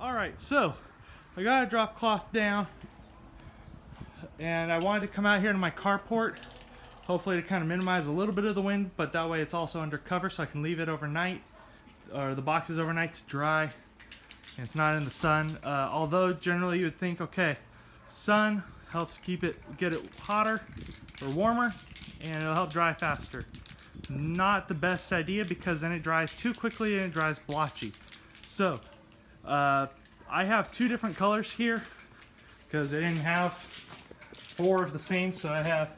Alright, so I got a drop cloth down and I wanted to come out here to my carport, hopefully to kind of minimize a little bit of the wind, but that way it's also under cover so I can leave it overnight, or the boxes overnight to dry and it's not in the sun. Although generally you would think, okay, sun helps get it hotter or warmer and it'll help dry faster. Not the best idea because then it dries too quickly and it dries blotchy. So I have two different colors here because I didn't have four of the same, so I have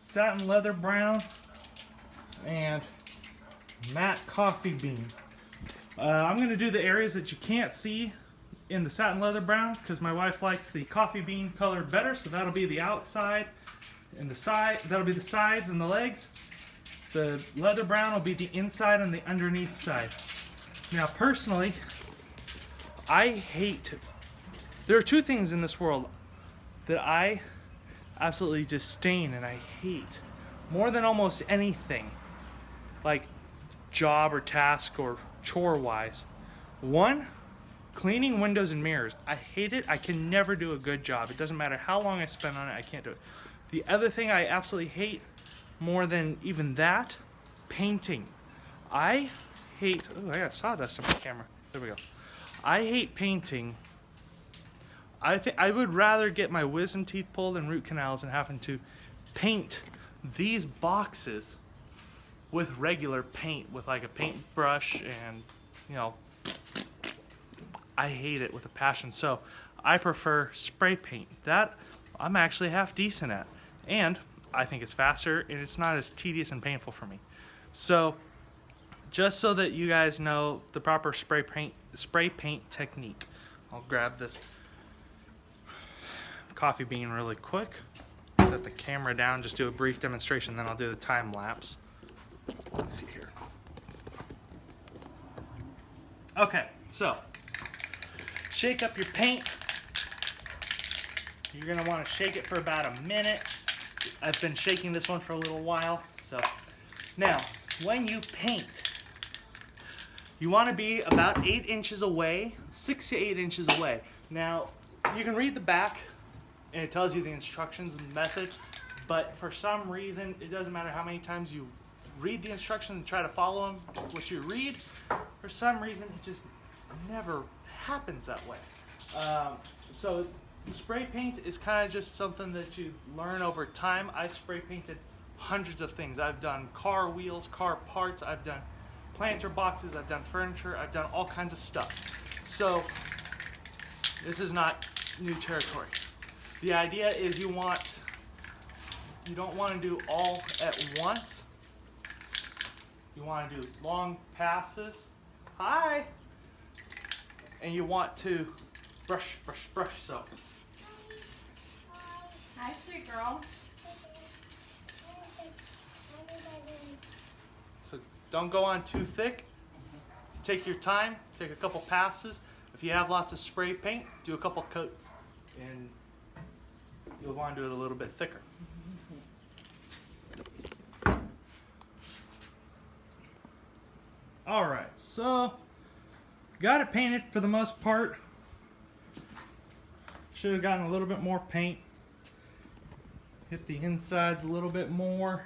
satin leather brown and matte coffee bean. I'm going to do the areas that you can't see in the satin leather brown because my wife likes the coffee bean color better, so that'll be the outside and the side. That'll be the sides and the legs. The leather brown will be the inside and the underneath side. Now personally, there are two things in this world that I absolutely disdain and I hate more than almost anything, like job or task or chore wise. One, cleaning windows and mirrors. I hate it. I can never do a good job. It doesn't matter how long I spend on it, I can't do it. The other thing I absolutely hate more than even that, painting. I hate, oh, I got sawdust on my camera. There we go. I hate painting. I would rather get my wisdom teeth pulled and root canals than having to paint these boxes with regular paint, with like a paintbrush, and you know, I hate it with a passion. So I prefer spray paint. That I'm actually half decent at, and I think it's faster and it's not as tedious and painful for me. So just so that you guys know the proper spray paint technique, I'll grab this coffee bean really quick, set the camera down, just do a brief demonstration, then I'll do the time lapse. Let me see here. Okay, so shake up your paint. You're gonna want to shake it for about a minute. I've been shaking this one for a little while. So now, when you paint, you want to be about 8 inches away, 6 to 8 inches away. Now, you can read the back and it tells you the instructions and the method, but for some reason, it doesn't matter how many times you read the instructions and try to follow them, what you read, for some reason, it just never happens that way. So spray paint is kind of just something that you learn over time. I've spray painted hundreds of things. I've done car wheels, car parts, I've done planter boxes, I've done furniture, I've done all kinds of stuff. So this is not new territory. The idea is you don't want to do all at once. You want to do long passes. Hi! And you want to brush, brush, brush. So. Hi, sweet girl. So don't go on too thick. Take your time. Take a couple passes. If you have lots of spray paint, do a couple coats. And you'll want to do it a little bit thicker. Alright, so got it painted for the most part. Should have gotten a little bit more paint. Hit the insides a little bit more.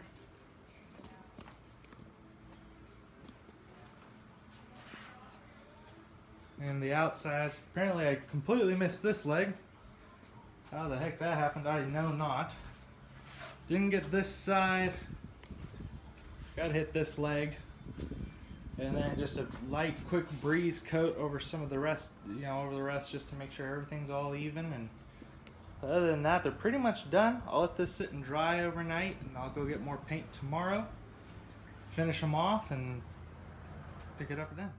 And the outsides. Apparently I completely missed this leg. How the heck that happened, I know not. Didn't get this side. Gotta hit this leg. And then just a light, quick breeze coat over some of the rest, over the rest, just to make sure everything's all even. And other than that, they're pretty much done. I'll let this sit and dry overnight, and I'll go get more paint tomorrow, finish them off, and pick it up then.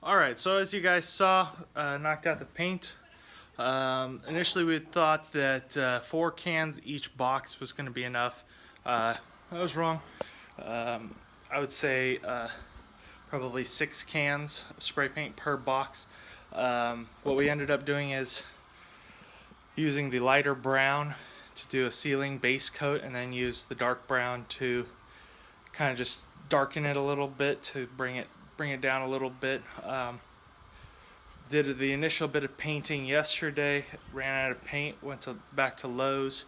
Alright, so as you guys saw, knocked out the paint. Initially we thought that 4 cans each box was going to be enough. I was wrong. I would say probably 6 cans of spray paint per box. What we ended up doing is using the lighter brown to do a ceiling base coat, and then use the dark brown to kind of just darken it a little bit to bring it down a little bit. Did the initial bit of painting yesterday, ran out of paint, went back to Lowe's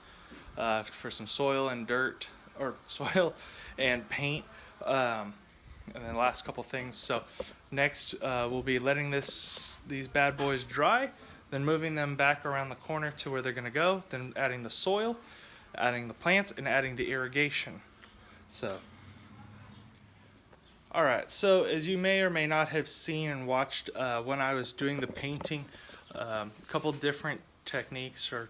for some soil and dirt, or soil and paint, and then the last couple things. So next we'll be letting these bad boys dry, then moving them back around the corner to where they're going to go, then adding the soil, adding the plants, and adding the irrigation. So alright, so as you may or may not have seen and watched when I was doing the painting, a couple different techniques or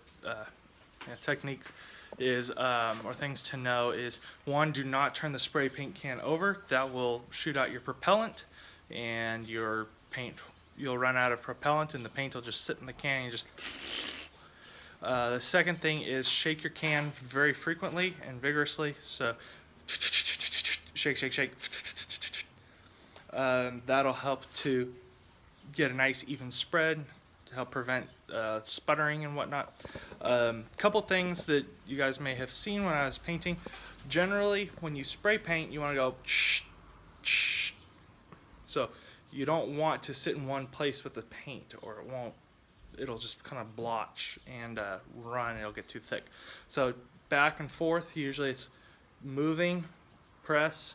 things to know is, one, do not turn the spray paint can over. That will shoot out your propellant, and your paint, you'll run out of propellant and the paint will just sit in the can and just... The second thing is shake your can very frequently and vigorously. So shake, shake, shake. That'll help to get a nice even spread to help prevent sputtering and whatnot. Couple things that you guys may have seen when I was painting. Generally, when you spray paint, you want to go shh, shh. So you don't want to sit in one place with the paint, or it'll just kind of blotch and run, it'll get too thick. So back and forth, usually it's moving, press,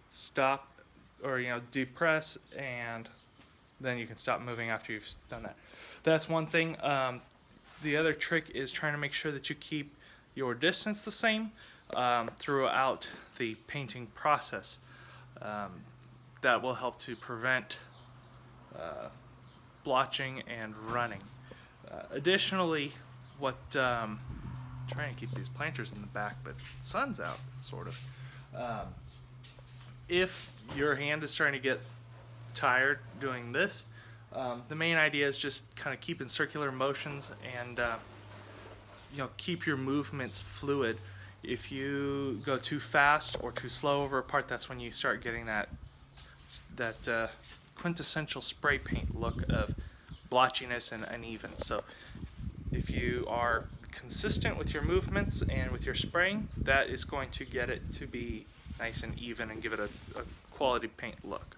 stop, or depress, and then you can stop moving after you've done that. That's one thing. The other trick is trying to make sure that you keep your distance the same throughout the painting process. That will help to prevent blotching and running. Additionally, trying to keep these planters in the back, but the sun's out, sort of. If your hand is starting to get tired doing this, the main idea is just kind of keep in circular motions and keep your movements fluid. If you go too fast or too slow over a part, that's when you start getting that quintessential spray paint look of blotchiness and uneven. So if you are consistent with your movements and with your spraying, that is going to get it to be nice and even and give it a quality paint look.